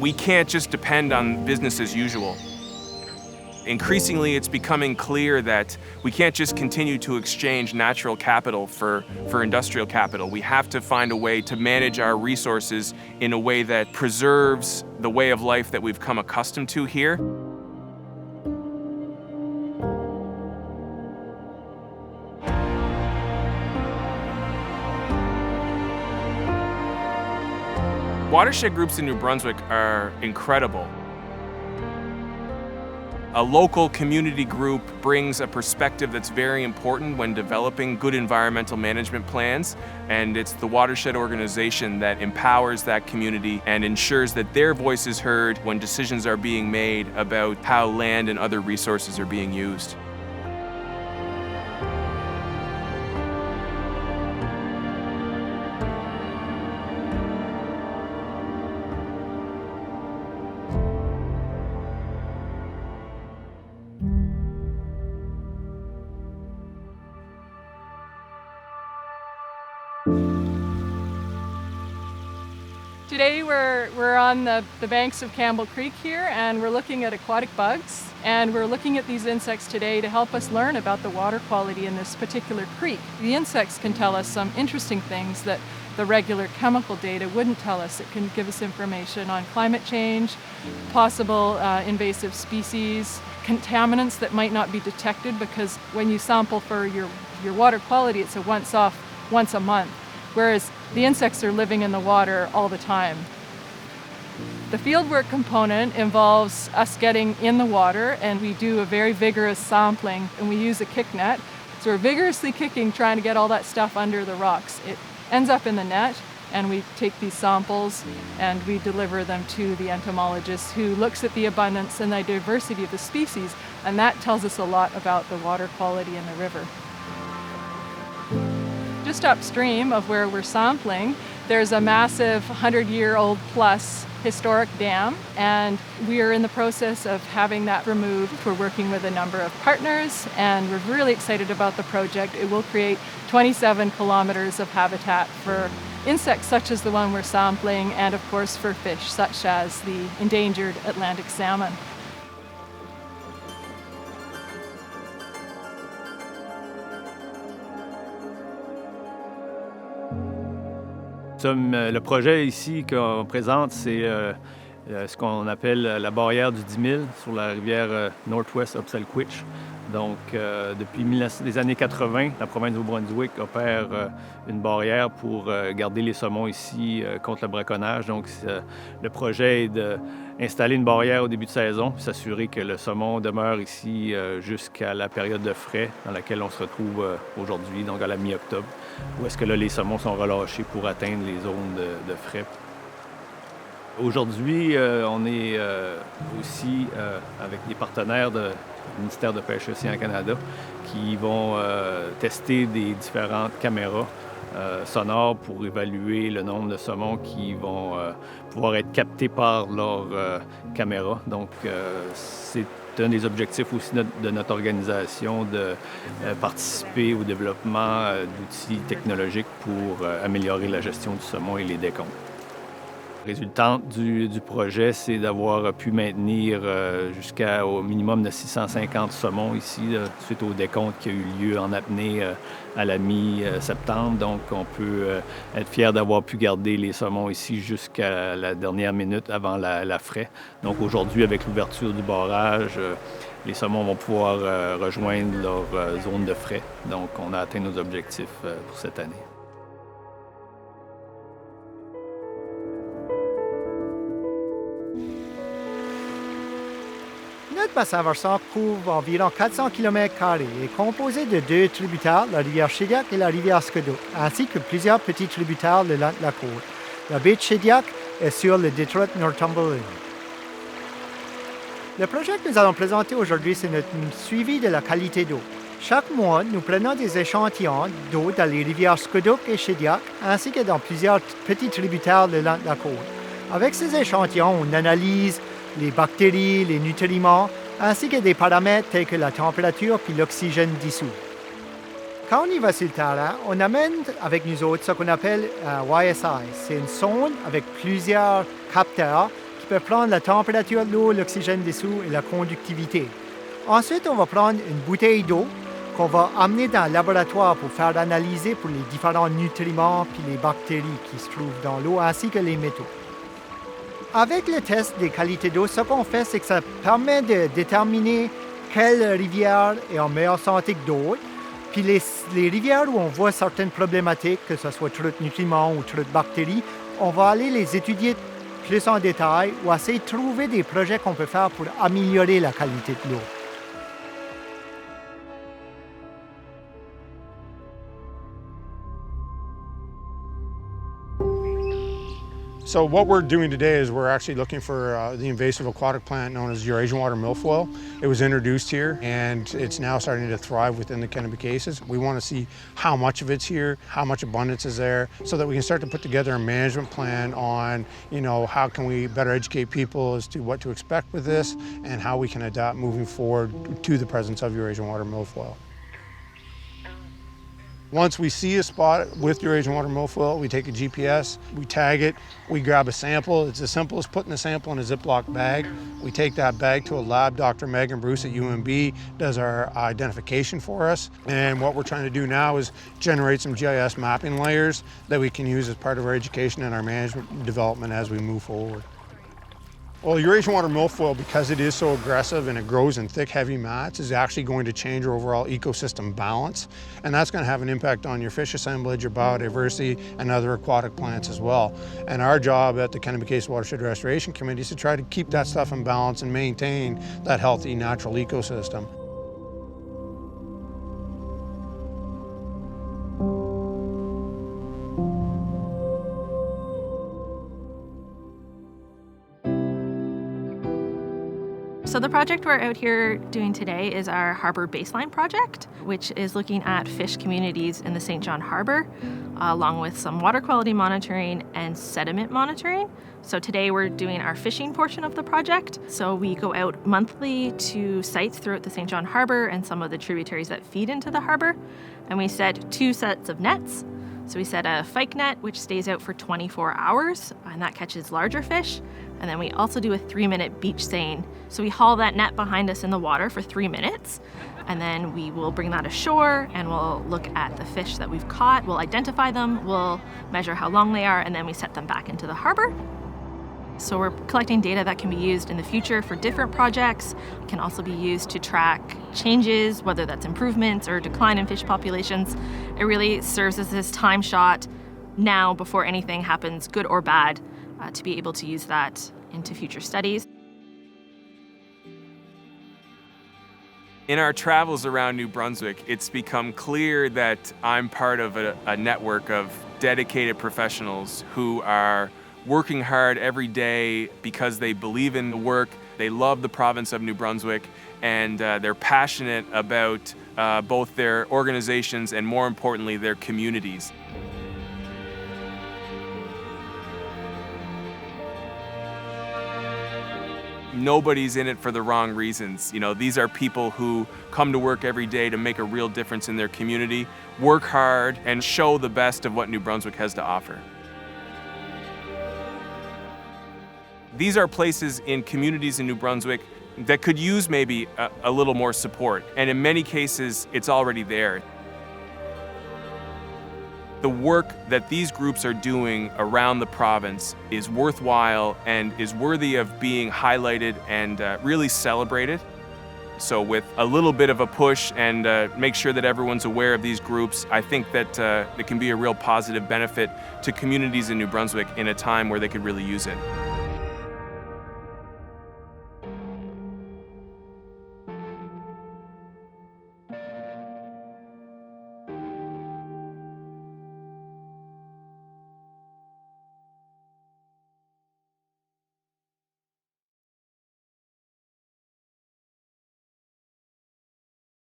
We can't just depend on business as usual. Increasingly, it's becoming clear that we can't just continue to exchange natural capital for industrial capital. We have to find a way to manage our resources in a way that preserves the way of life that we've come accustomed to here. Watershed groups in New Brunswick are incredible. A local community group brings a perspective that's very important when developing good environmental management plans, and it's the Watershed organization that empowers that community and ensures that their voice is heard when decisions are being made about how land and other resources are being used. Today we're on the banks of Campbell Creek here, and we're looking at aquatic bugs, and we're looking at these insects today to help us learn about the water quality in this particular creek. The insects can tell us some interesting things that the regular chemical data wouldn't tell us. It can give us information on climate change, possible invasive species, contaminants that might not be detected, because when you sample for your water quality, it's a once a month. Whereas the insects are living in the water all the time. The fieldwork component involves us getting in the water, and we do a very vigorous sampling, and we use a kick net. So we're vigorously kicking, trying to get all that stuff under the rocks. It ends up in the net, and we take these samples and we deliver them to the entomologist, who looks at the abundance and the diversity of the species, and that tells us a lot about the water quality in the river. Just upstream of where we're sampling, there's a massive 100-year-old plus historic dam, and we are in the process of having that removed. We're working with a number of partners, and we're really excited about the project. It will create 27 kilometers of habitat for insects such as the one we're sampling, and of course for fish such as the endangered Atlantic salmon. Le projet ici qu'on présente, c'est ce qu'on appelle la barrière du 10 000 sur la rivière Northwest Upselquitch. Donc, depuis les années 80, la province du Brunswick opère une barrière pour garder les saumons ici contre le braconnage. Donc, le projet est d'installer une barrière au début de saison, puis s'assurer que le saumon demeure ici jusqu'à la période de frai dans laquelle on se retrouve aujourd'hui, donc à la mi-octobre, où est-ce que là, les saumons sont relâchés pour atteindre les zones de frai. Aujourd'hui, on est aussi avec des partenaires du ministère de Pêche et Océan Canada qui vont tester des différentes caméras sonores pour évaluer le nombre de saumons qui vont pouvoir être captés par leur caméra. Donc, c'est un des objectifs aussi de notre organisation de participer au développement d'outils technologiques pour améliorer la gestion du saumon et les décomptes. La résultante du projet, c'est d'avoir pu maintenir jusqu'au minimum de 650 saumons ici, suite au décompte qui a eu lieu en apnée à la mi-septembre. Donc, on peut être fier d'avoir pu garder les saumons ici jusqu'à la dernière minute avant la frai. Donc, aujourd'hui, avec l'ouverture du barrage, les saumons vont pouvoir rejoindre leur zone de frai. Donc, on a atteint nos objectifs pour cette année. Notre bassin versant couvre environ 400 km² et est composé de deux tributaires, la rivière SHEDIAC et la rivière Squidou, ainsi que plusieurs petits tributaires le long de la côte. La baie de SHEDIAC est sur le détroit de Northumberland. Le projet que nous allons présenter aujourd'hui, c'est notre suivi de la qualité d'eau. Chaque mois, nous prenons des échantillons d'eau dans les rivières Squidou et SHEDIAC, ainsi que dans plusieurs petits tributaires le long de la côte. Avec ces échantillons, on analyse les bactéries, les nutriments, ainsi que des paramètres tels que la température puis l'oxygène dissous. Quand on y va sur le terrain, on amène avec nous autres ce qu'on appelle un YSI. C'est une sonde avec plusieurs capteurs qui peuvent prendre la température de l'eau, l'oxygène dessous et la conductivité. Ensuite, on va prendre une bouteille d'eau qu'on va amener dans le laboratoire pour faire analyser pour les différents nutriments puis les bactéries qui se trouvent dans l'eau ainsi que les métaux. Avec le test des qualités d'eau, ce qu'on fait, c'est que ça permet de déterminer quelle rivière est en meilleure santé que d'autres. Puis les rivières où on voit certaines problématiques, que ce soit trop de nutriments ou trop de bactéries, on va aller les étudier plus en détail ou essayer de trouver des projets qu'on peut faire pour améliorer la qualité de l'eau. So what we're doing today is we're actually looking for the invasive aquatic plant known as Eurasian water milfoil. It was introduced here and it's now starting to thrive within the Kennebecasis. We want to see how much of it's here, how much abundance is there, so that we can start to put together a management plan on, how can we better educate people as to what to expect with this and how we can adapt moving forward to the presence of Eurasian water milfoil. Once we see a spot with Eurasian water milfoil, we take a GPS, we tag it, we grab a sample. It's as simple as putting the sample in a Ziploc bag. We take that bag to a lab. Dr. Megan Bruce at UMB does our identification for us. And what we're trying to do now is generate some GIS mapping layers that we can use as part of our education and our management development as we move forward. Well, Eurasian water milfoil, because it is so aggressive and it grows in thick, heavy mats, is actually going to change your overall ecosystem balance. And that's going to have an impact on your fish assemblage, your biodiversity, and other aquatic plants as well. And our job at the Kennebecasis Watershed Restoration Committee is to try to keep that stuff in balance and maintain that healthy natural ecosystem. So the project we're out here doing today is our Harbour Baseline project, which is looking at fish communities in the St. John Harbour, along with some water quality monitoring and sediment monitoring. So today we're doing our fishing portion of the project. So we go out monthly to sites throughout the St. John Harbour and some of the tributaries that feed into the harbour, and we set 2 sets of nets. So we set a fyke net, which stays out for 24 hours, and that catches larger fish. And then we also do a 3-minute beach seine. So we haul that net behind us in the water for 3 minutes, and then we will bring that ashore and we'll look at the fish that we've caught, we'll identify them, we'll measure how long they are, and then we set them back into the harbour. So we're collecting data that can be used in the future for different projects. It can also be used to track changes, whether that's improvements or decline in fish populations. It really serves as this time shot now before anything happens, good or bad, to be able to use that into future studies. In our travels around New Brunswick, it's become clear that I'm part of a network of dedicated professionals who are working hard every day because they believe in the work, they love the province of New Brunswick, and they're passionate about both their organizations and, more importantly, their communities. Nobody's in it for the wrong reasons. These are people who come to work every day to make a real difference in their community, work hard, and show the best of what New Brunswick has to offer. These are places in communities in New Brunswick that could use maybe a little more support, and in many cases, it's already there. The work that these groups are doing around the province is worthwhile and is worthy of being highlighted and really celebrated. So with a little bit of a push and make sure that everyone's aware of these groups, I think that it can be a real positive benefit to communities in New Brunswick in a time where they could really use it.